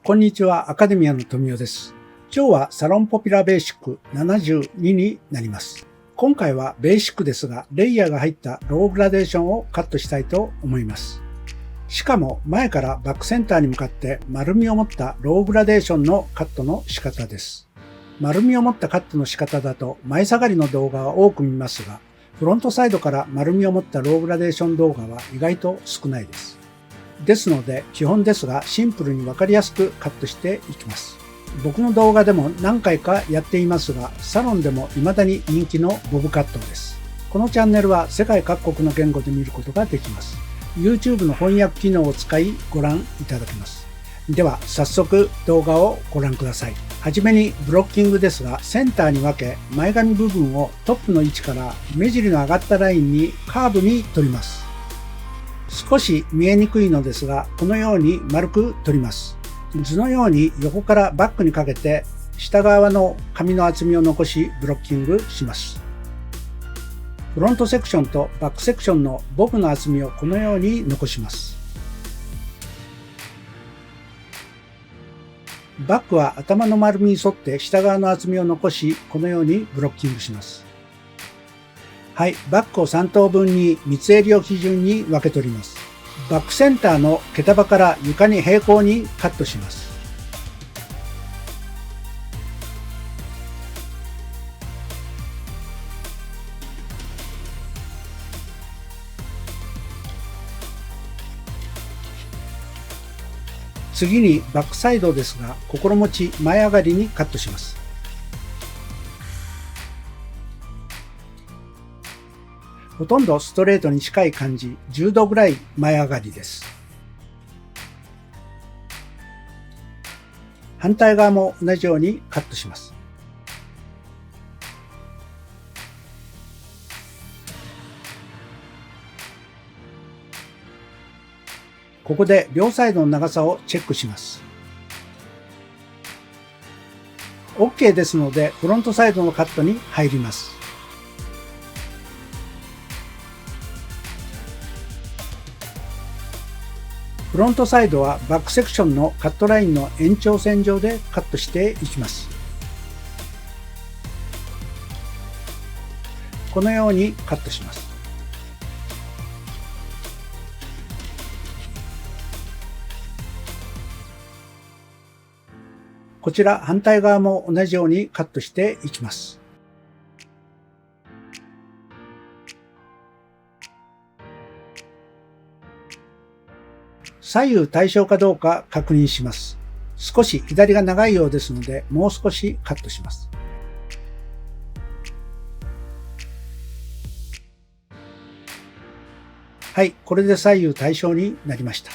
こんにちは、アカデミアの富代です。今日はサロンポピュラーベーシック72になります。今回はベーシックですが、レイヤーが入ったローグラデーションをカットしたいと思います。しかも前からバックセンターに向かって丸みを持ったローグラデーションのカットの仕方です。丸みを持ったカットの仕方だと前下がりの動画は多く見ますが、フロントサイドから丸みを持ったローグラデーション動画は意外と少ないです。ですので基本ですがシンプルにわかりやすくカットしていきます。僕の動画でも何回かやっていますが、サロンでも未だに人気のボブカットです。このチャンネルは世界各国の言語で見ることができます。YouTube の翻訳機能を使いご覧いただけます。では早速動画をご覧ください。はじめにブロッキングですが、センターに分け前髪部分をトップの位置から目尻の上がったラインにカーブに取ります。少し見えにくいのですが、このように丸く取ります。図のように横からバックにかけて下側の髪の厚みを残しブロッキングします。フロントセクションとバックセクションのボブの厚みをこのように残します。バックは頭の丸みに沿って下側の厚みを残し、このようにブロッキングします。はい、バックを3等分に三つ襟を基準に分け取ります。バックセンターの毛束から床に平行にカットします。次にバックサイドですが、心持ち前上がりにカットします。ほとんどストレートに近い感じ、10度ぐらい前上がりです。反対側も同じようにカットします。ここで両サイドの長さをチェックします。OK ですので、フロントサイドのカットに入ります。フロントサイドはバックセクションのカットラインの延長線上でカットしていきます。このようにカットします。こちら反対側も同じようにカットしていきます。左右対称かどうか確認します。少し左が長いようですので、もう少しカットします。はい、これで左右対称になりました。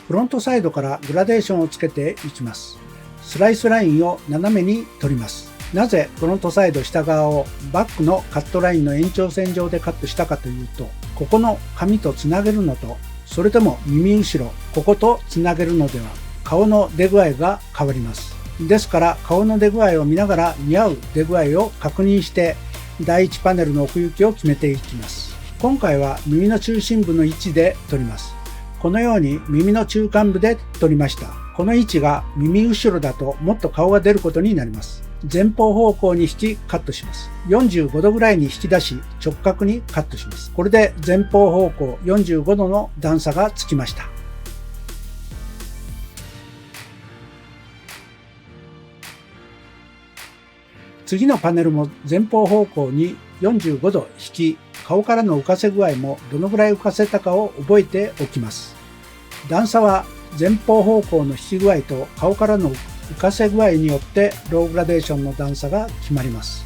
フロントサイドからグラデーションをつけていきます。スライスラインを斜めに取ります。なぜフロントサイド下側をバックのカットラインの延長線上でカットしたかというと、ここの髪とつなげるのと、それとも耳後ろ、こことつなげるのでは顔の出具合が変わります。ですから顔の出具合を見ながら似合う出具合を確認して第1パネルの奥行きを決めていきます。今回は耳の中心部の位置で取ります。このように耳の中間部で取りました。この位置が耳後ろだともっと顔が出ることになります。前方方向に引きカットします。45度ぐらいに引き出し直角にカットします。これで前方方向45度の段差がつきました。次のパネルも前方方向に45度引き、顔からの浮かせ具合もどのぐらい浮かせたかを覚えておきます。段差は前方方向の引き具合と顔からの浮かせ具合によってローグラデーションの段差が決まります。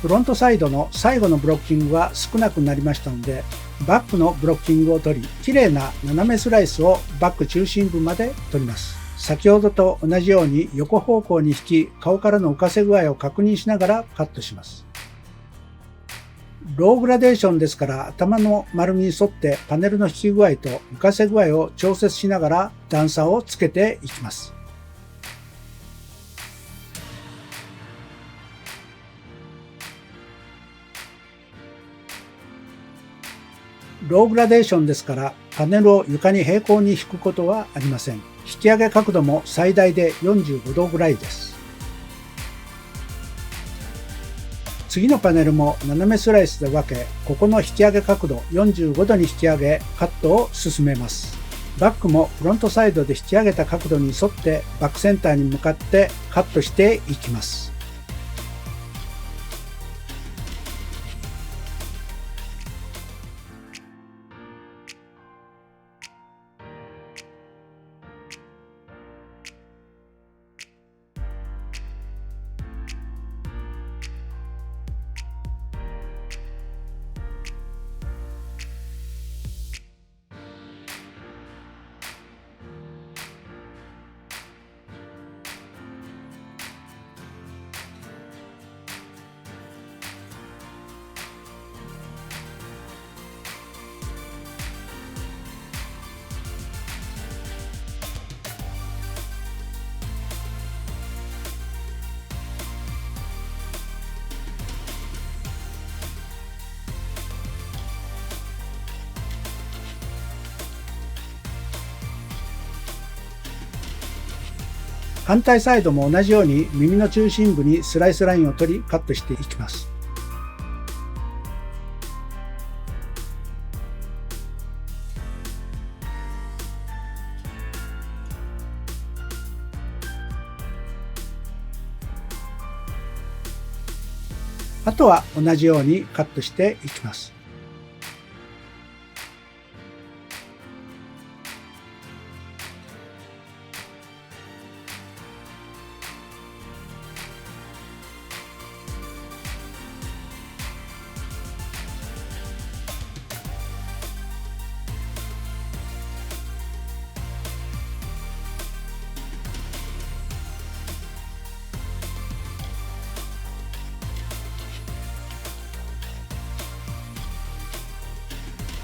フロントサイドの最後のブロッキングは少なくなりましたので、バックのブロッキングを取り、綺麗な斜めスライスをバック中心部まで取ります。先ほどと同じように横方向に引き、顔からの浮かせ具合を確認しながらカットします。ローグラデーションですから頭の丸みに沿ってパネルの引き具合と浮かせ具合を調節しながら段差をつけていきます。ローグラデーションですからパネルを床に平行に引くことはありません。引き上げ角度も最大で45度ぐらいです。次のパネルも斜めスライスで分け、ここの引き上げ角度45度に引き上げカットを進めます。バックもフロントサイドで引き上げた角度に沿ってバックセンターに向かってカットしていきます。反対サイドも同じように耳の中心部にスライスラインを取りカットしていきます。あとは同じようにカットしていきます。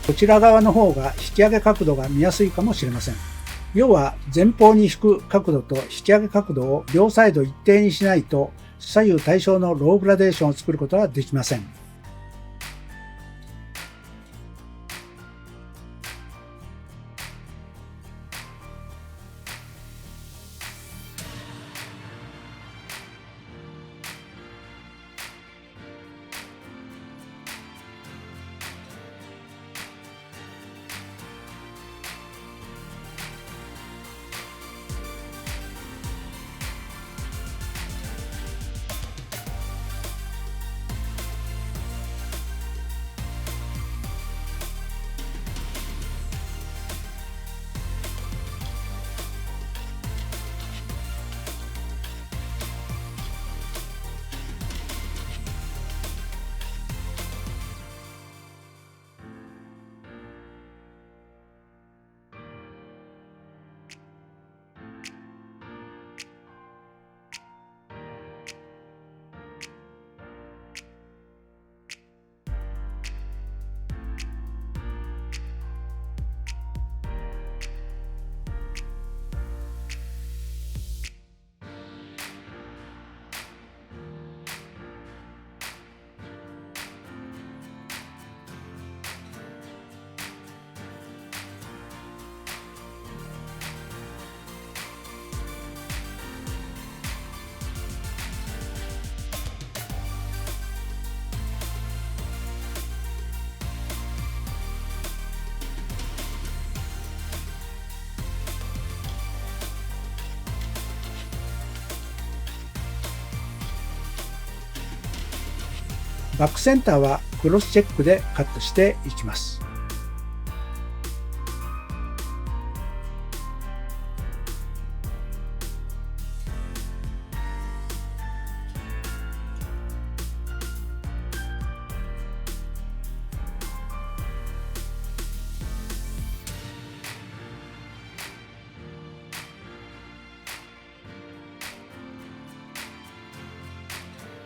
こちら側の方が引き上げ角度が見やすいかもしれません。要は前方に引く角度と引き上げ角度を両サイド一定にしないと左右対称のローグラデーションを作ることはできません。バックセンターはクロスチェックでカットしていきます。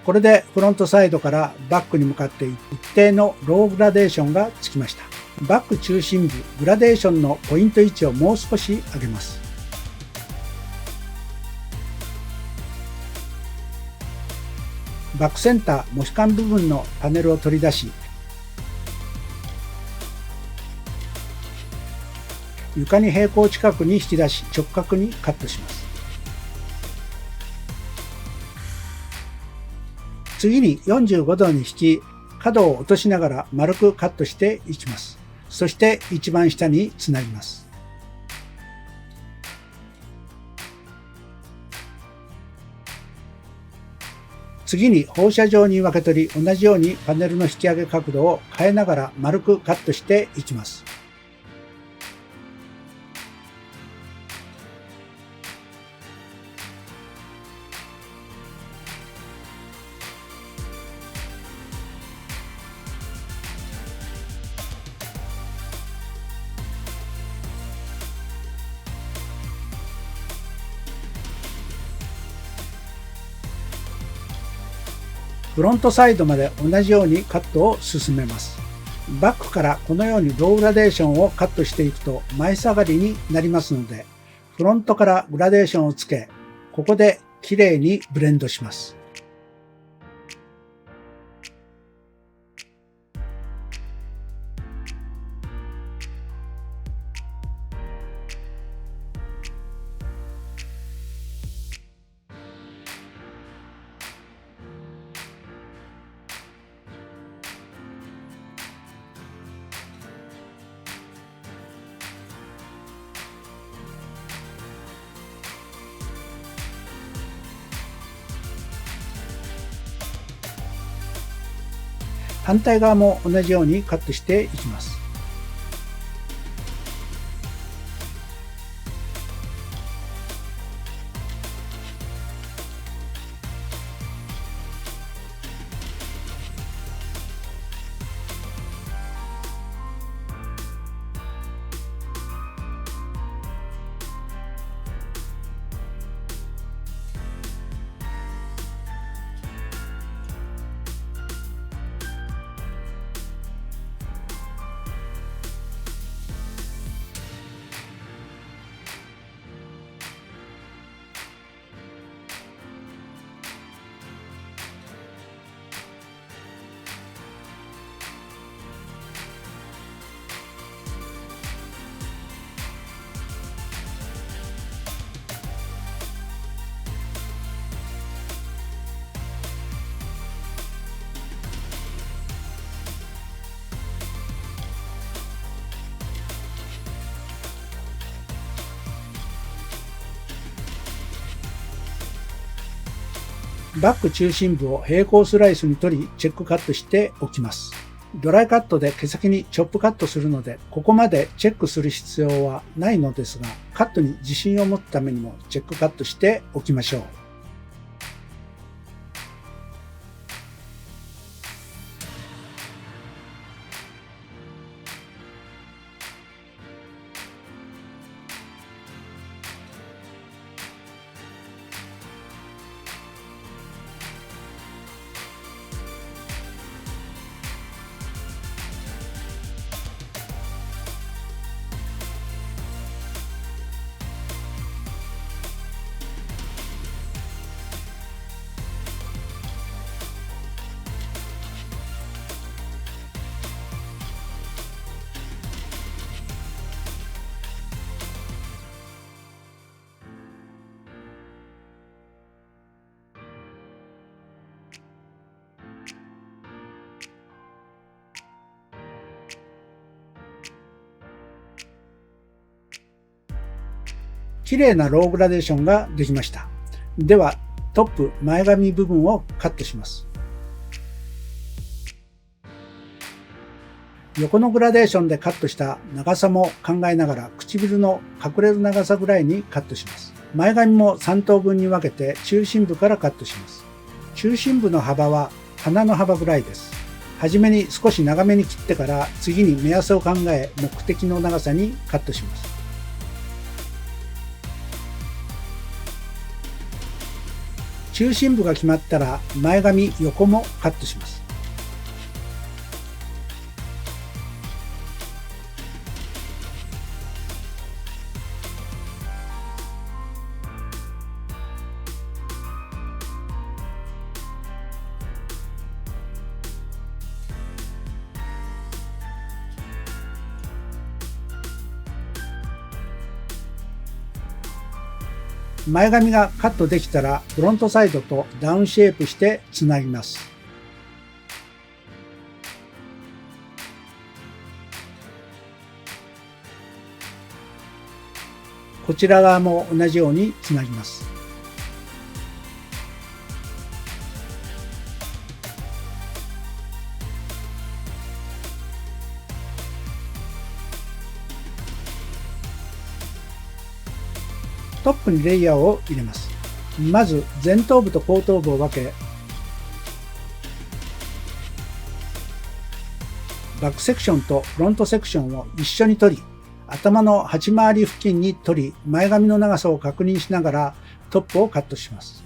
これでフロントサイドからバックに向かって一定のローグラデーションがつきました。バック中心部グラデーションのポイント位置をもう少し上げます。バックセンターモヒカン部分のパネルを取り出し、床に平行近くに引き出し直角にカットします。次に45度に引き、角を落としながら丸くカットしていきます。そして一番下につなぎます。次に放射状に分け取り、同じようにパネルの引き上げ角度を変えながら丸くカットしていきます。フロントサイドまで同じようにカットを進めます。バックからこのようにローグラデーションをカットしていくと前下がりになりますので、フロントからグラデーションをつけ、ここできれいにブレンドします。反対側も同じようにカットしていきます。バック中心部を平行スライスに取りチェックカットしておきます。ドライカットで毛先にチョップカットするので、ここまでチェックする必要はないのですが、カットに自信を持つためにもチェックカットしておきましょう。綺麗なローグラデーションができました。ではトップ前髪部分をカットします。横のグラデーションでカットした長さも考えながら唇の隠れる長さぐらいにカットします。前髪も3等分に分けて中心部からカットします。中心部の幅は鼻の幅ぐらいです。はじめに少し長めに切ってから次に目安を考え目的の長さにカットします。中心部が決まったら前髪横もカットします。前髪がカットできたらフロントサイドとダウンシェイプしてつなぎます。こちら側も同じようにつなぎます。トップにレイヤーを入れます。まず前頭部と後頭部を分け、バックセクションとフロントセクションを一緒に取り、頭の8回り付近に取り、前髪の長さを確認しながらトップをカットします。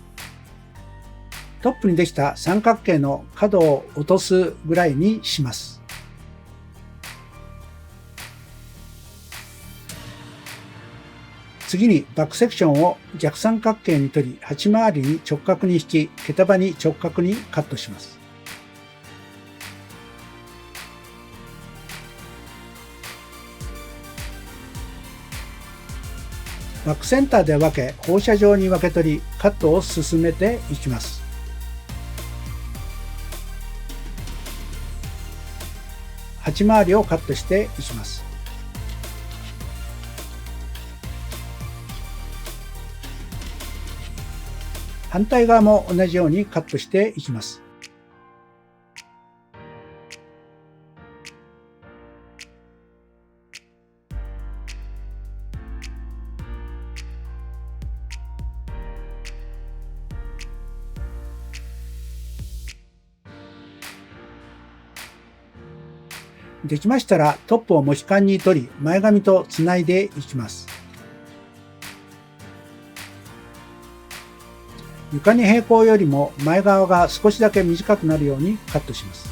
トップにできた三角形の角を落とすぐらいにします。次にバックセクションを逆三角形に取り、8回りに直角に引き、毛束に直角にカットします。バックセンターで分け、放射状に分け取り、カットを進めていきます。8回りをカットしていきます。反対側も同じようにカットしていきます。できましたらトップをモヒカンに取り、前髪とつないでいきます。床に平行よりも前側が少しだけ短くなるようにカットします。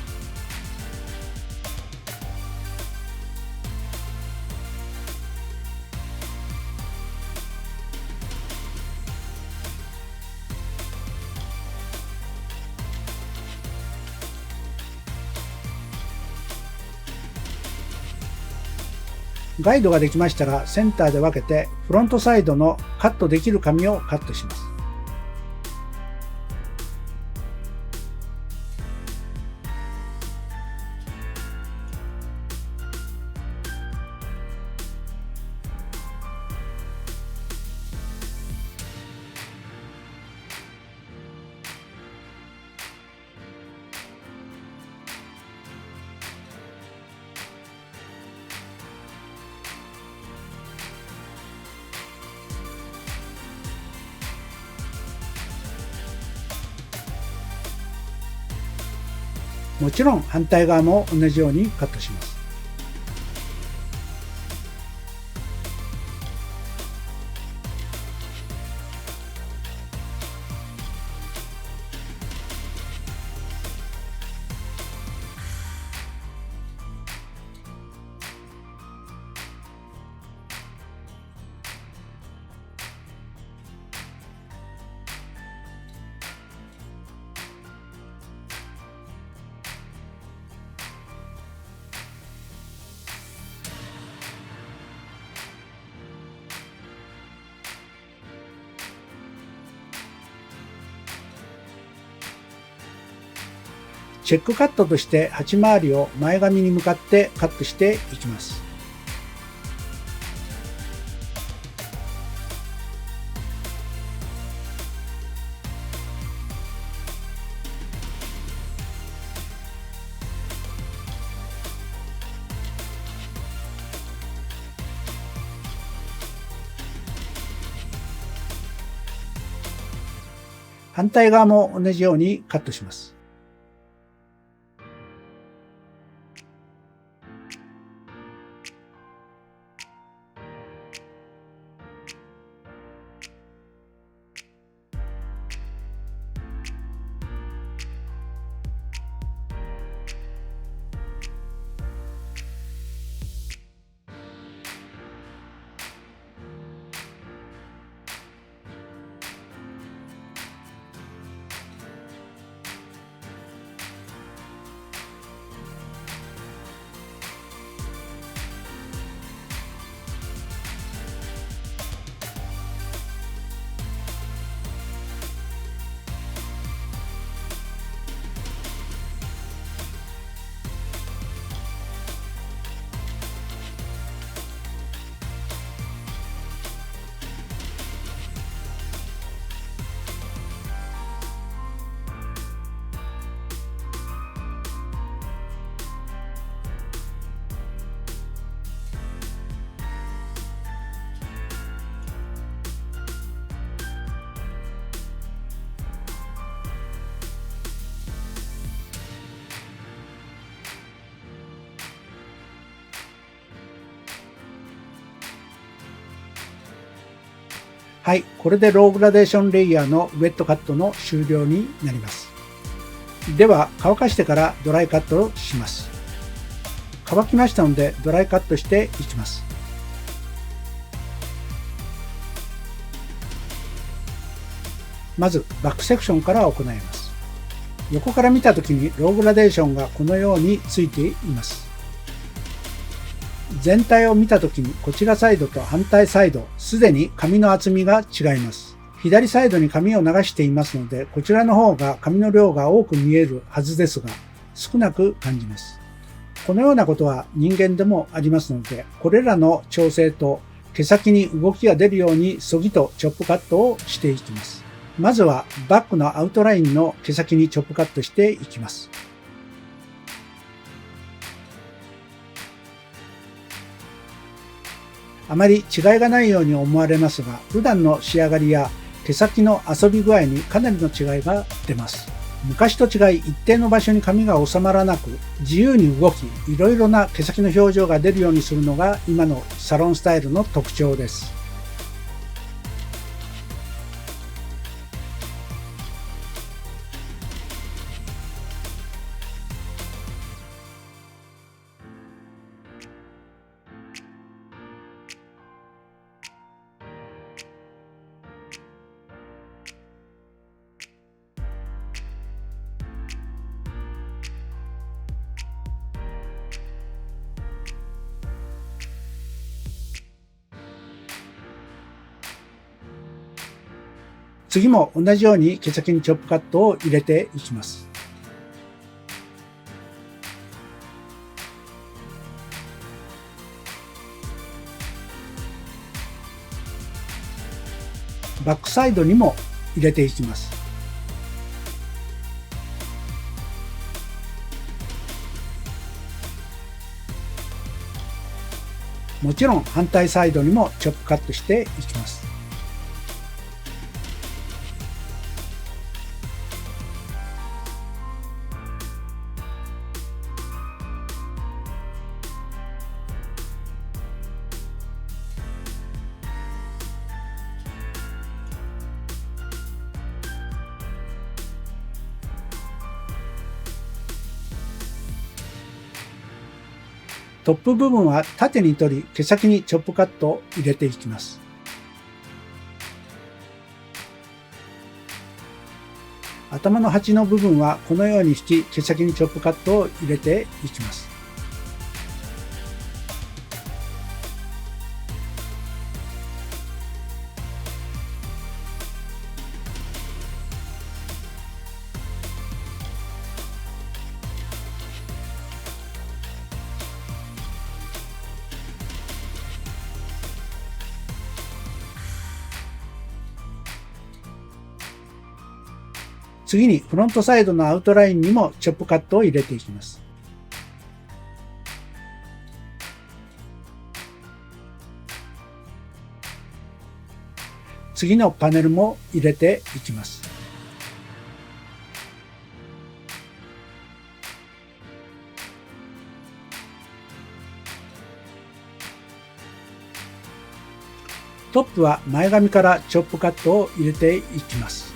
ガイドができましたらセンターで分けてフロントサイドのカットできる紙をカットします。もちろん反対側も同じようにカットします。チェックカットとして8回りを前髪に向かってカットしていきます。反対側も同じようにカットします。はい、これでローグラデーションレイヤーのウェットカットの終了になります。では乾かしてからドライカットをします。乾きましたのでドライカットしていきます。まずバックセクションから行います。横から見たときにローグラデーションがこのようについています。全体を見たときにこちらサイドと反対サイド、すでに紙の厚みが違います。左サイドに紙を流していますので、こちらの方が紙の量が多く見えるはずですが、少なく感じます。このようなことは人間でもありますので、これらの調整と毛先に動きが出るようにそぎとチョップカットをしていきます。まずはバックのアウトラインの毛先にチョップカットしていきます。あまり違いがないように思われますが、普段の仕上がりや毛先の遊び具合にかなりの違いが出ます。昔と違い一定の場所に紙が収まらなく、自由に動き、いろいろな毛先の表情が出るようにするのが今のサロンスタイルの特徴です。次も同じように毛先にチョップカットを入れていきます。バックサイドにも入れていきます。もちろん反対サイドにもチョップカットしていきます。トップ部分は縦に取り、毛先にチョップカットを入れていきます。頭の鉢の部分はこのように引き、毛先にチョップカットを入れていきます。次にフロントサイドのアウトラインにもチョップカットを入れていきます。次のパネルも入れていきます。トップは前髪からチョップカットを入れていきます。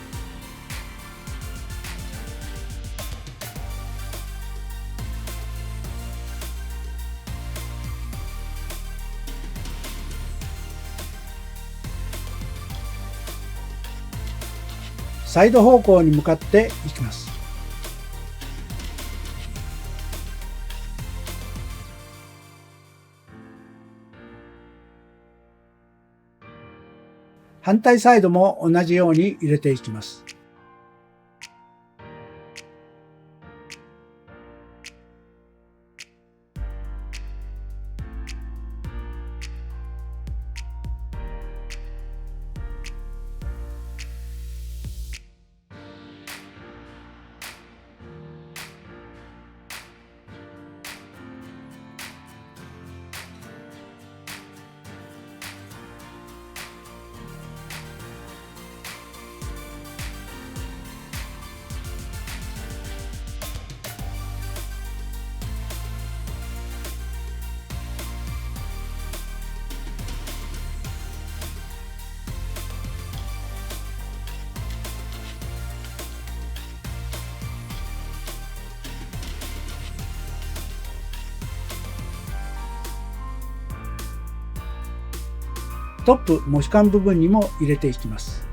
サイド方向に向かっていきます。反対サイドも同じように入れていきます。トップモヒカン部分にも入れていきます。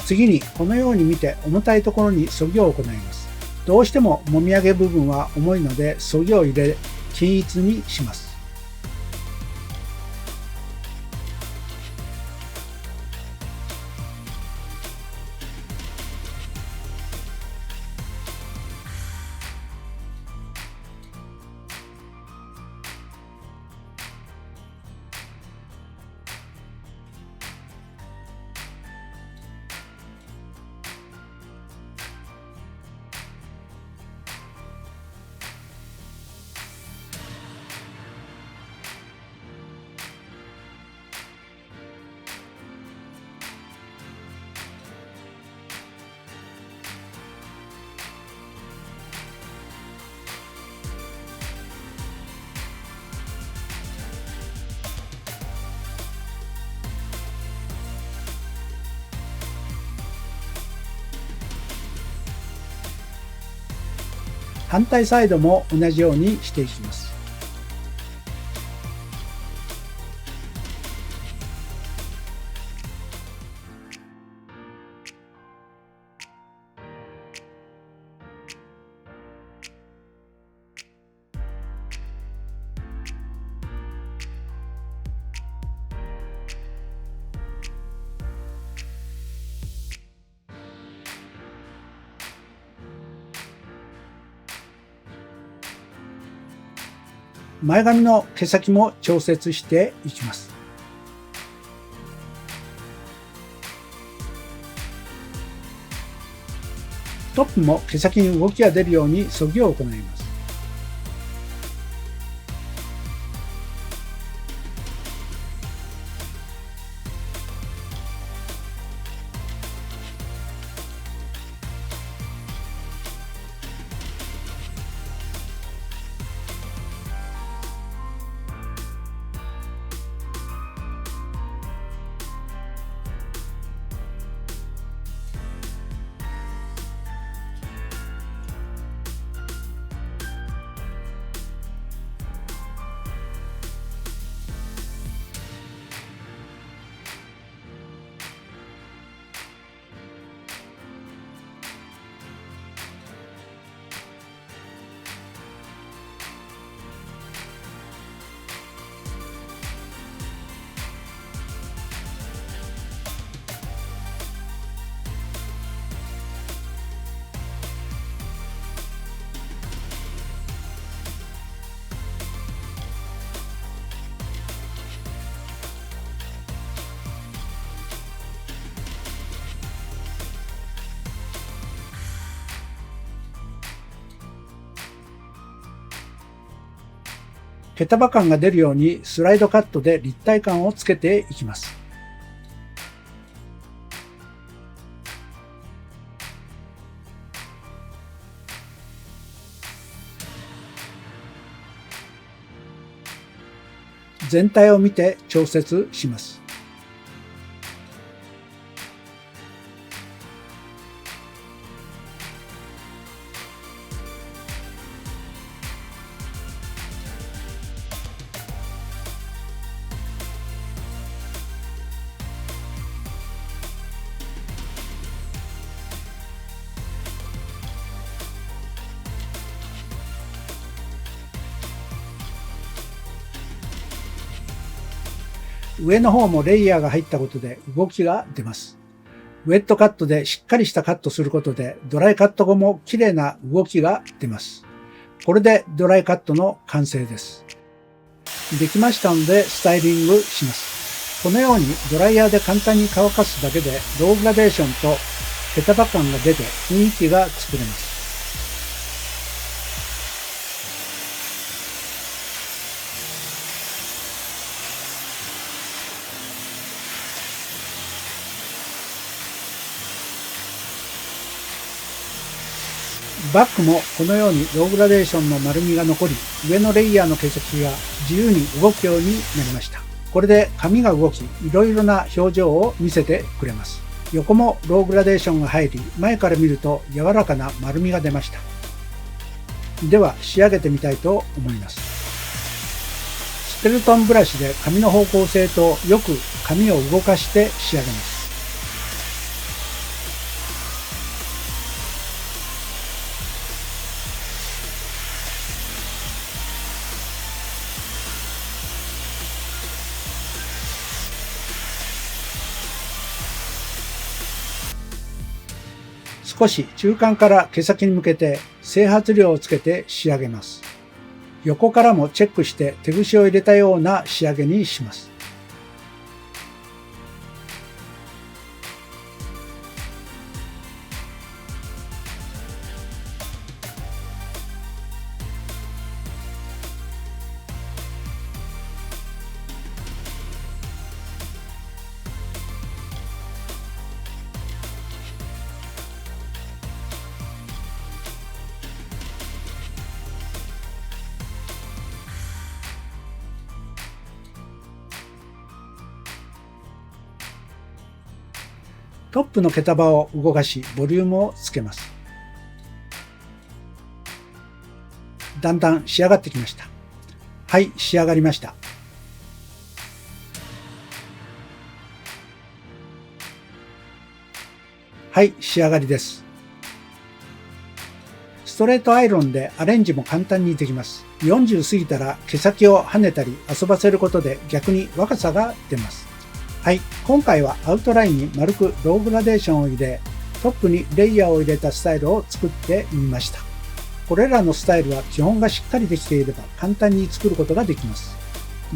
次にこのように見て重たいところに削ぎを行います。どうしてももみ上げ部分は重いので削ぎを入れ均一にします。反対サイドも同じようにしていきます。前髪の毛先も調節していきます。トップも毛先に動きが出るように削ぎを行います。毛束感が出るようにスライドカットで立体感をつけていきます。全体を見て調節します。上の方もレイヤーが入ったことで動きが出ます。ウェットカットでしっかりしたカットすることでドライカット後も綺麗な動きが出ます。これでドライカットの完成です。できましたのでスタイリングします。このようにドライヤーで簡単に乾かすだけでローグラデーションと毛束感が出て雰囲気が作れます。バックもこのようにローグラデーションの丸みが残り、上のレイヤーの毛先が自由に動くようになりました。これで紙が動き、いろいろな表情を見せてくれます。横もローグラデーションが入り、前から見ると柔らかな丸みが出ました。では仕上げてみたいと思います。スペルトンブラシで紙の方向性とよく紙を動かして仕上げます。少し中間から毛先に向けて整髪量をつけて仕上げます。横からもチェックして手ぐしを入れたような仕上げにします。トップの毛束を動かし、ボリュームをつけます。だんだん仕上がってきました。はい、仕上がりました。はい、仕上がりです。ストレートアイロンでアレンジも簡単にできます。40過ぎたら毛先を跳ねたり遊ばせることで逆に若さが出ます。はい、今回はアウトラインに丸くローグラデーションを入れ、トップにレイヤーを入れたスタイルを作ってみました。これらのスタイルは基本がしっかりできていれば簡単に作ることができます。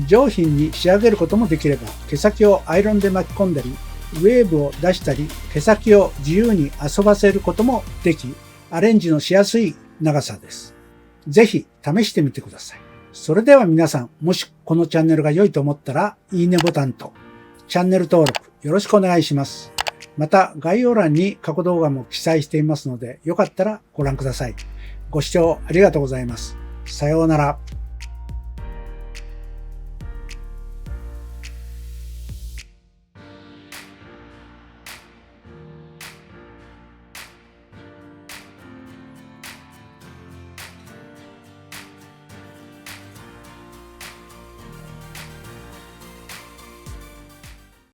上品に仕上げることもできれば、毛先をアイロンで巻き込んだり、ウェーブを出したり、毛先を自由に遊ばせることもでき、アレンジのしやすい長さです。ぜひ試してみてください。それでは皆さん、もしこのチャンネルが良いと思ったら、いいねボタンとチャンネル登録よろしくお願いします。また概要欄に過去動画も記載していますので、よかったらご覧ください。ご視聴ありがとうございます。さようなら。